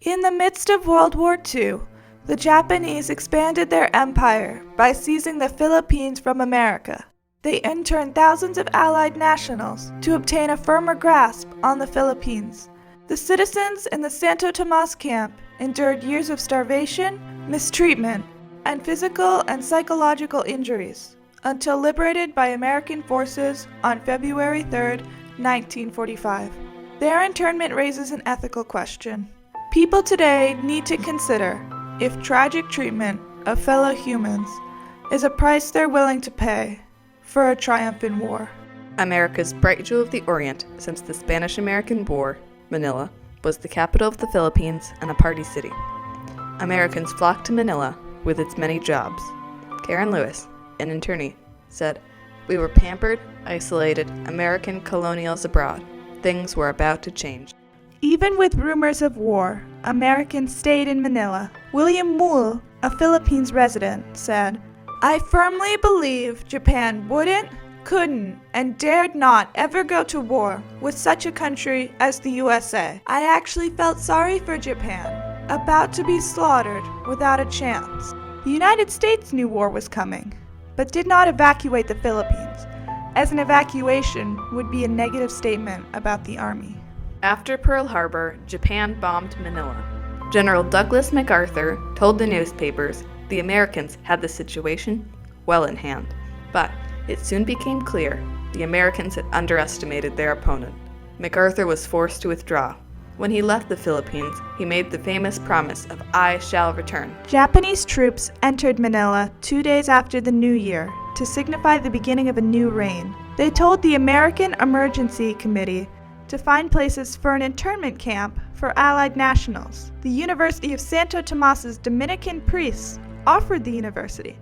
In the midst of World War II, the Japanese expanded their empire by seizing the Philippines from America. They interned thousands of Allied nationals to obtain a firmer grasp on the Philippines. The citizens in the Santo Tomas camp endured years of starvation, mistreatment, and physical and psychological injuries until liberated by American forces on February 3, 1945. Their internment raises an ethical question. People today need to consider if tragic treatment of fellow humans is a price they're willing to pay for a triumph in war. America's bright jewel of the Orient since the Spanish-American War, Manila, was the capital of the Philippines and a party city. Americans flocked to Manila with its many jobs. Karen Lewis, an internee, said, "We were pampered, isolated American colonials abroad. Things were about to change." Even with rumors of war, Americans stayed in Manila. William Moule, a Philippines resident, said, "I firmly believe Japan wouldn't, couldn't, and dared not ever go to war with such a country as the USA. I actually felt sorry for Japan, about to be slaughtered without a chance." The United States knew war was coming, but did not evacuate the Philippines, as an evacuation would be a negative statement about the Army. After Pearl Harbor, Japan bombed Manila. General Douglas MacArthur told the newspapers the Americans had the situation well in hand, but it soon became clear the Americans had underestimated their opponent. MacArthur was forced to withdraw. When he left the Philippines, he made the famous promise of "I shall return." Japanese troops entered Manila 2 days after the New Year to signify the beginning of a new reign. They told the American Emergency Committee to find places for an internment camp for Allied nationals. The University of Santo Tomas's Dominican priests offered the university,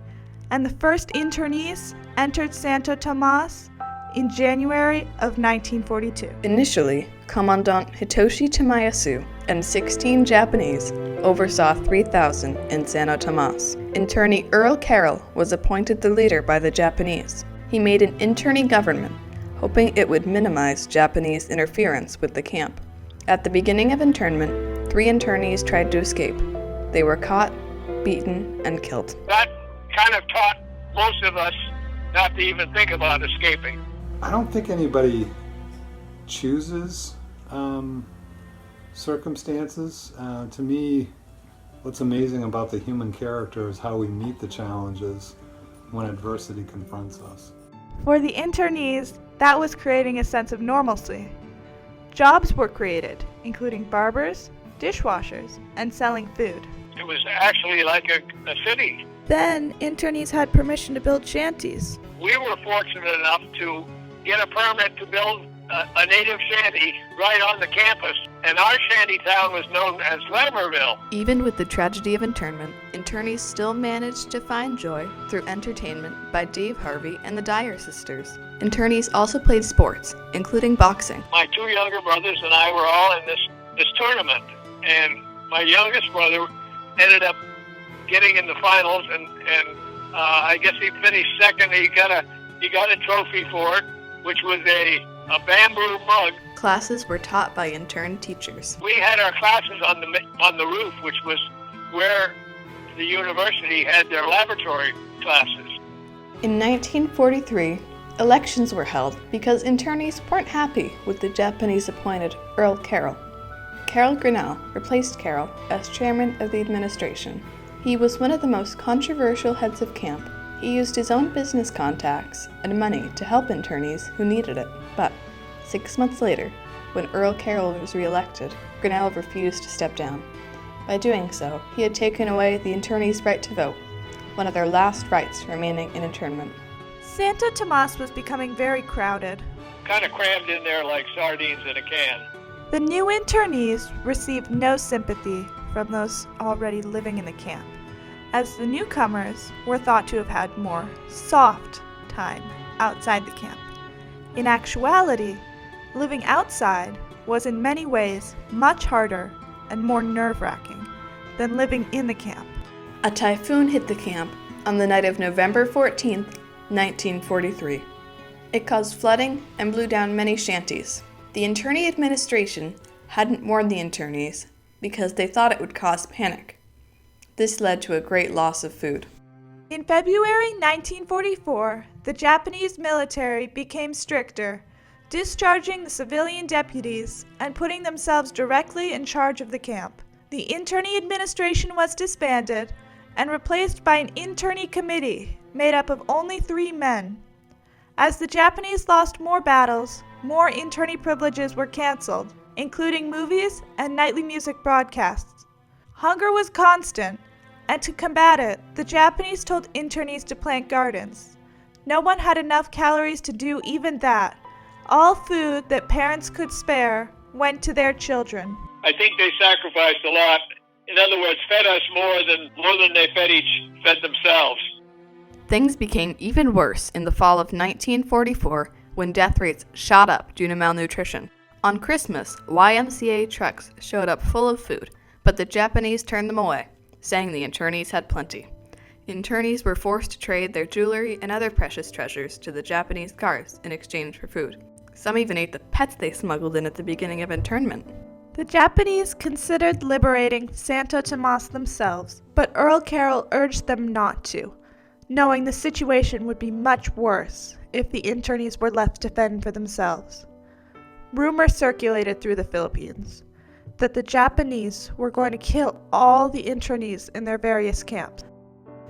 and the first internees entered Santo Tomas in January of 1942. Initially, Commandant Hitoshi Tamayasu and 16 Japanese oversaw 3,000 in Santo Tomas. Internee Earl Carroll was appointed the leader by the Japanese. He made an internee government, hoping it would minimize Japanese interference with the camp. At the beginning of internment, 3 internees tried to escape. They were caught, beaten, and killed. That kind of taught most of us not to even think about escaping. I don't think anybody chooses circumstances. To me, what's amazing about the human character is how we meet the challenges when adversity confronts us. For the internees, that was creating a sense of normalcy. Jobs were created, including barbers, dishwashers, and selling food. It was actually like a city. Then, internees had permission to build shanties. We were fortunate enough to get a permit to build a native shanty right on the campus, and our shanty town was known as Lammerville. Even with the tragedy of internment, internees still managed to find joy through entertainment by Dave Harvey and the Dyer sisters. Internees also played sports, including boxing. My 2 younger brothers and I were all in this tournament, and my youngest brother ended up getting in the finals, and I guess he finished second. He got a trophy for it, which was a bamboo mug. Classes were taught by interned teachers. We had our classes on the roof, which was where the university had their laboratory classes. In 1943, elections were held because internees weren't happy with the Japanese-appointed Earl Carroll. Carroll Grinnell replaced Carroll as chairman of the administration. He was one of the most controversial heads of camp. He used his own business contacts and money to help internees who needed it. But 6 months later, when Earl Carroll was re-elected, Grinnell refused to step down. By doing so, he had taken away the internees' right to vote, one of their last rights remaining in internment. Santo Tomas was becoming very crowded. Kind of crammed in there like sardines in a can. The new internees received no sympathy from those already living in the camp, as the newcomers were thought to have had more soft time outside the camp. In actuality, living outside was in many ways much harder and more nerve-wracking than living in the camp. A typhoon hit the camp on the night of November 14, 1943. It caused flooding and blew down many shanties. The internee administration hadn't warned the internees because they thought it would cause panic. This led to a great loss of food. In February 1944, the Japanese military became stricter, discharging the civilian deputies and putting themselves directly in charge of the camp. The internee administration was disbanded and replaced by an internee committee made up of only 3 men. As the Japanese lost more battles, more internee privileges were canceled, including movies and nightly music broadcasts. Hunger was constant, and to combat it, the Japanese told internees to plant gardens. No one had enough calories to do even that. All food that parents could spare went to their children. I think they sacrificed a lot. In other words, fed us more than they fed themselves. Things became even worse in the fall of 1944 when death rates shot up due to malnutrition. On Christmas, YMCA trucks showed up full of food, but the Japanese turned them away, saying the internees had plenty. Internees were forced to trade their jewelry and other precious treasures to the Japanese guards in exchange for food. Some even ate the pets they smuggled in at the beginning of internment. The Japanese considered liberating Santo Tomas themselves, but Earl Carroll urged them not to, knowing the situation would be much worse if the internees were left to fend for themselves. Rumors circulated through the Philippines that the Japanese were going to kill all the internees in their various camps.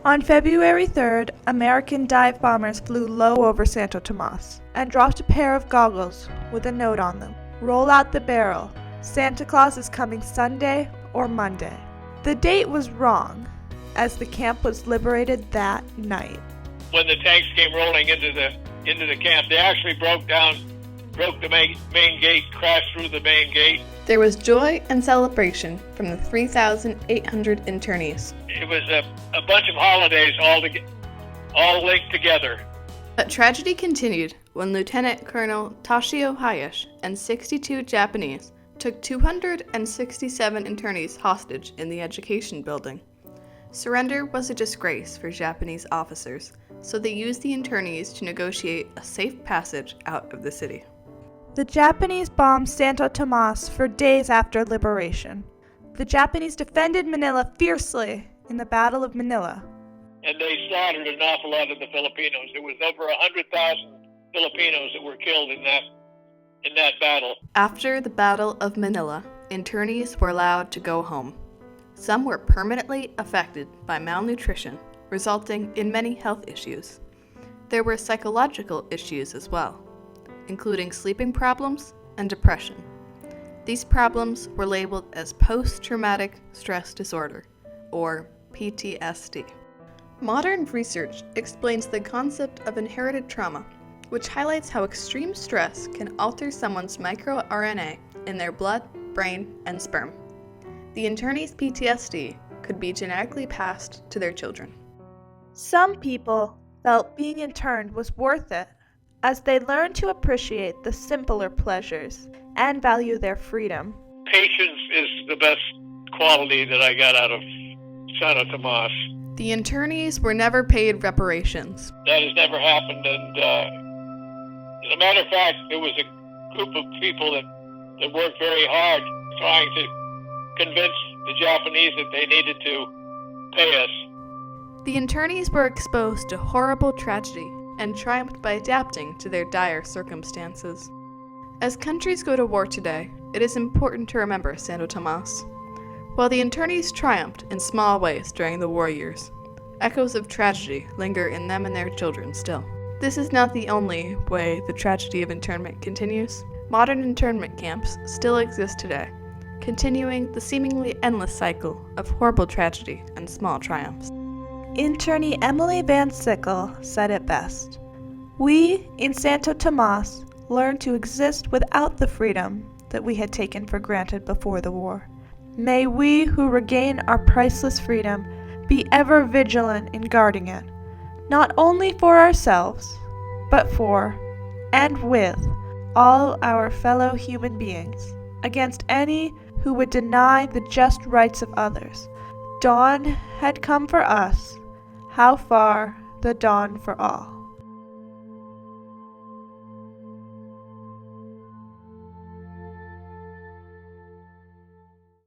On February 3rd, American dive bombers flew low over Santo Tomas and dropped a pair of goggles with a note on them. Roll out the barrel. Santa Claus is coming Sunday or Monday. The date was wrong, as the camp was liberated that night. When the tanks came rolling into the camp, they actually broke the main gate, crashed through the main gate. There was joy and celebration from the 3,800 internees. It was a bunch of holidays all linked together. But tragedy continued when Lieutenant Colonel Toshio Hayashi and 62 Japanese took 267 internees hostage in the education building. Surrender was a disgrace for Japanese officers, so they used the internees to negotiate a safe passage out of the city. The Japanese bombed Santo Tomas for days after liberation. The Japanese defended Manila fiercely in the Battle of Manila. And they slaughtered an awful lot of the Filipinos. There was over 100,000 Filipinos that were killed in that battle. After the Battle of Manila, internees were allowed to go home. Some were permanently affected by malnutrition, resulting in many health issues. There were psychological issues as well, including sleeping problems and depression. These problems were labeled as post-traumatic stress disorder, or PTSD. Modern research explains the concept of inherited trauma, which highlights how extreme stress can alter someone's microRNA in their blood, brain, and sperm. The internees' PTSD could be genetically passed to their children. Some people felt being interned was worth it, as they learned to appreciate the simpler pleasures and value their freedom. Patience is the best quality that I got out of Santo Tomas. The internees were never paid reparations. That has never happened, and as a matter of fact, there was a group of people that worked very hard trying to convince the Japanese that they needed to pay us. The internees were exposed to horrible tragedy and triumphed by adapting to their dire circumstances. As countries go to war today, it is important to remember Santo Tomas. While the internees triumphed in small ways during the war years, echoes of tragedy linger in them and their children still. This is not the only way the tragedy of internment continues. Modern internment camps still exist today, continuing the seemingly endless cycle of horrible tragedy and small triumphs. Internee Emily Van Sickle said it best. We, in Santo Tomas, learned to exist without the freedom that we had taken for granted before the war. May we who regain our priceless freedom be ever vigilant in guarding it, not only for ourselves, but for, and with, all our fellow human beings, against any who would deny the just rights of others. Dawn had come for us, how far the dawn for all.